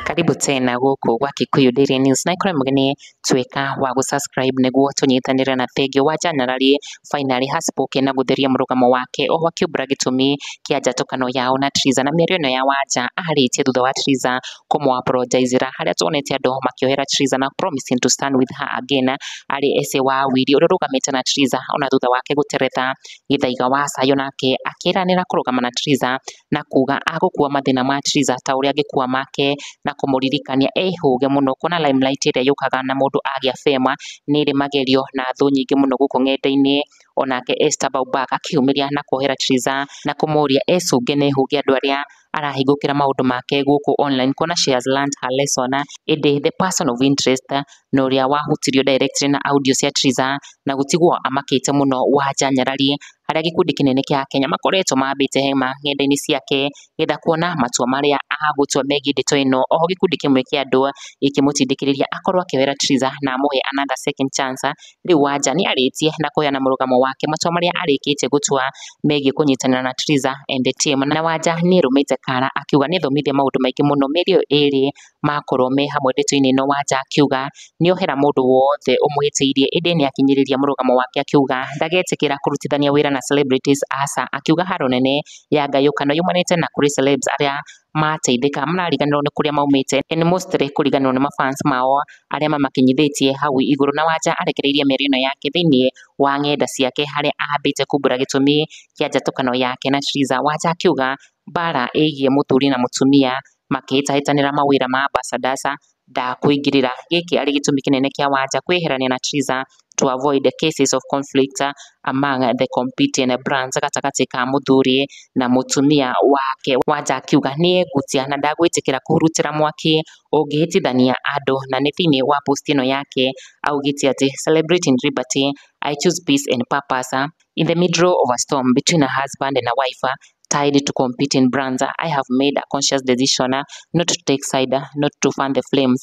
Karibu tena guku gwa Kikuyu Daily News na ikore mugeni tweka wa gusubscribe niguo tunyitanire na Thenge wa January finally haspoke na gutheria murugamo wake oho akiumbura gitumi kia njatũkano yao na Triza na mĩario ĩno ya Wanja aharitie thutha wa Triza kũmũ apologizera haria tuonete andu makiohera Triza na promising to stand with her again ari ese wa wiri uria rugamite na Triza ona thutha wake guteretha Githaiga wa Sayo nake akiranira kurugama na Triza na kuga agũkua mathina ma Triza ta uria angĩkua make na kumuririkania ehuge muno kuna limelight ĩrĩa yukaga na mundu agia fema nĩrĩ magerio na thũ nyingĩ muno gũkũ ng'enda-inĩ onake Esther Baubag akiumiria na kuohera Triza na kumuria ecunge nĩ huge andu aria arahingũkĩra maundu make gũkũ online kuna she has learned her lesson ĩndĩ the person of interest na ũrĩa wahutirio directly na audio cia Triza na gũtigwo amakĩte muno Wanja Nyarari harĩa gĩkundi kĩnene kĩa Kenya makoretwo mambĩte hema ng'enda-inĩ ciake getha kuona matua marĩa agũtua megiĩ ndeto ĩno oho gĩkundi kĩmwe kĩa andũ ikĩmũtindĩkĩrĩria akorwo akĩohera Triza na amuhe another second chance rĩu Wanja nĩ arĩtie na kũheana mũrũgamo wake matua marĩa arĩkĩte gũtua megiĩ kũnyitanĩra na Triza and the team na Wanja nĩ arũmĩte kara akiuga nĩ thomithia maũndũ maingĩ mũno mĩario ĩrĩ makorwo me hamwe ndeto-inĩ ĩno Wanja akiuga nĩ ohera mũndũ wothe ũmũhĩtĩirie ĩndĩ nĩ akinyĩrĩria mũrũgamo wake akiuga ndagetĩkĩra kũrutithania wĩra na celebrities asa akiuga haro nene ya ngayũkano yumanĩte na kũrĩ celebs arĩa mateithĩka marariganĩrwo nĩ kũrĩa maumĩte and mostly kũriganĩrwo nĩ mafans mao arĩa mamakinyithĩtie hau igũrũ na Wanja arekereirie mĩario ĩno yake thĩinĩ wa ng'enda ciake harĩa ambĩte kumbũra gĩtũmi kĩa njatũkano yake na Triza Wanja akiuga mbara ĩgiĩ mũthuri na mũtumia makĩhĩtahĩtanĩra mawĩra ma ambassadors ndakũingĩrĩra gĩkĩ arĩ gĩtũmi kĩnene kĩa Wanja kwĩherania na Triza to avoid the cases of conflict among the competing brands gatagatĩ ka mũthuri na mũtumia wake Wanja akiuga nĩ ngutia na ndagwĩtĩkĩra kũhurutĩra mwaki ũngĩhĩtithania andũ na nĩ thĩinĩ wa post ĩno yake augĩte atĩ celebrating liberty I choose peace and purpose in the middle of a storm between a husband and a wife tied to competing brands I have made a conscious decision not to take side not to fan the flames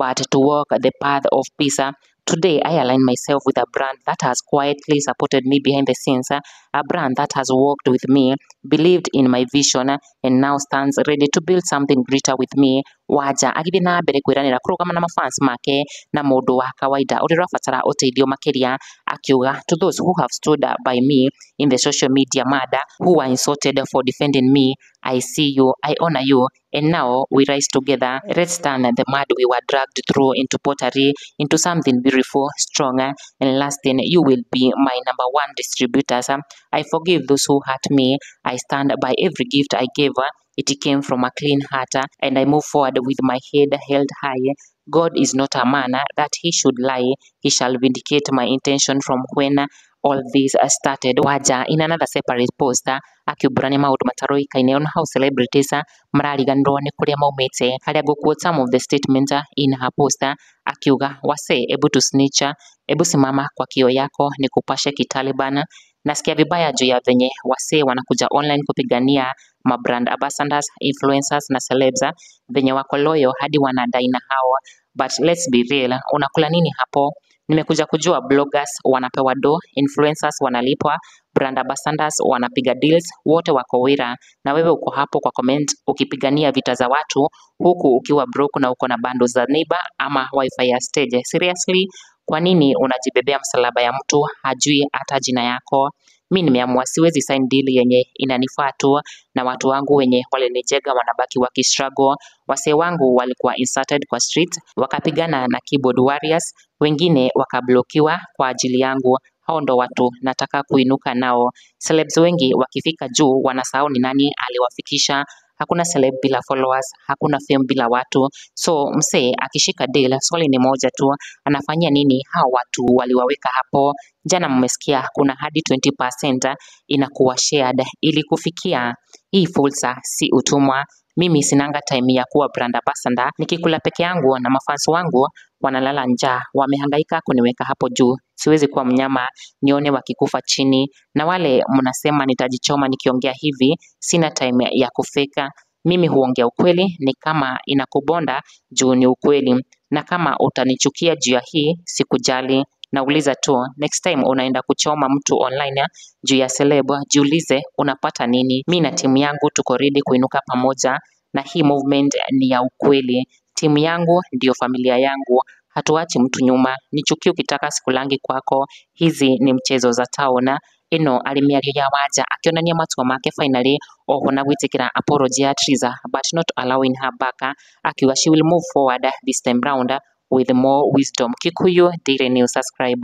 but to walk the path of peace. Today, I align myself with a brand that has quietly supported me behind the scenes, a brand that has worked with me, believed in my vision, and now stands ready to build something greater with me. Wanja agĩthiĩ na mbere kwĩranĩra kũrũgama na mafans make na mũndũ wa kawaida ũrĩa ũrabatara ũteithio makĩria akiuga to those who have stood by me in the social media mud who were insulted for defending me I see you, I honor you, and now we rise together. Let's turn the mud we were dragged through into pottery, into something beautiful, stronger, and lasting. You will be my number one distributors. I forgive those who hurt me. I stand by every gift I gave. It came from a clean heart, and I move forward with my head held high. God is not a man that he should lie. He shall vindicate my intention from when all this started. Wanja in another separate post akiumbũrania maũndũ mataroĩkaine on how celebrities marariganĩrwo nĩ kũrĩa maumĩte harĩa ngũquote some of the statements in her post akiuga wase ebu to snitch ebu simama kwa kio yako ni kupashe kitaliban nasikia vibaya juu ya venye wase wanakuja online kupigania mabrand ambassadors influencers na celebs venye wako loyo hadi wanadai na hawa but let's be real unakula nini hapo nimekuja kujua bloggers wanapewa do influencers wanalipwa brand ambassadors wanapiga deals wote wako wira na wewe uko hapo kwa comment ukipigania vita za watu huku ukiwa broke na uko na bando za neighbor ama wifi ya stage seriously kwa nini unajibebea msalaba ya mtu hajui hata jina yako mimi nimeamua siwezi sign deal yenye inanifaa tu na watu wangu wenye walinijega wanabaki wakistruggle wase wangu walikuwa inserted kwa street wakapigana na keyboard warriors wengine wakablokiwa kwa ajili yangu hao ndo watu nataka kuinuka nao celebs wengi wakifika juu wanasahau ni nani aliwafikisha hakuna celeb bila followers hakuna fame bila watu so msee akishika deal swali ni moja tu anafanyia nini hao watu waliwaweka hapo jana mmesikia kuna hadi 20% inakuwa shared ili kufikia hii fursa si utumwa mimi sinanga time ya kuwa brand ambassador nikikula peke yangu na mafans wangu wanalala njaa wamehangaika kuniweka hapo juu siwezi kuwa mnyama nione wakikufa chini na wale mnasema nitajichoma nikiongea hivi sina time ya kufeka mimi huongea ukweli ni kama inakubonda juu ni ukweli na kama utanichukia juu ya hii sikujali nauliza tu next time unaenda kuchoma mtu online juu ya celeb jiulize unapata nini mimi na timu yangu tuko ready kuinuka pamoja na hii movement ni ya ukweli. Timu yangu ndio familia yangu, hatuachi mtu nyuma. Nichukie ukitaka sikulangi kwako, hizi ni mchezo za taona. Ino arĩ mĩario ya Wanja akĩonania matua make finally oho na gwĩtĩkĩra apology ya Triza but not allowing her back, akiuga she will move forward this time round with more wisdom. Kikuyu Daily News, subscribe.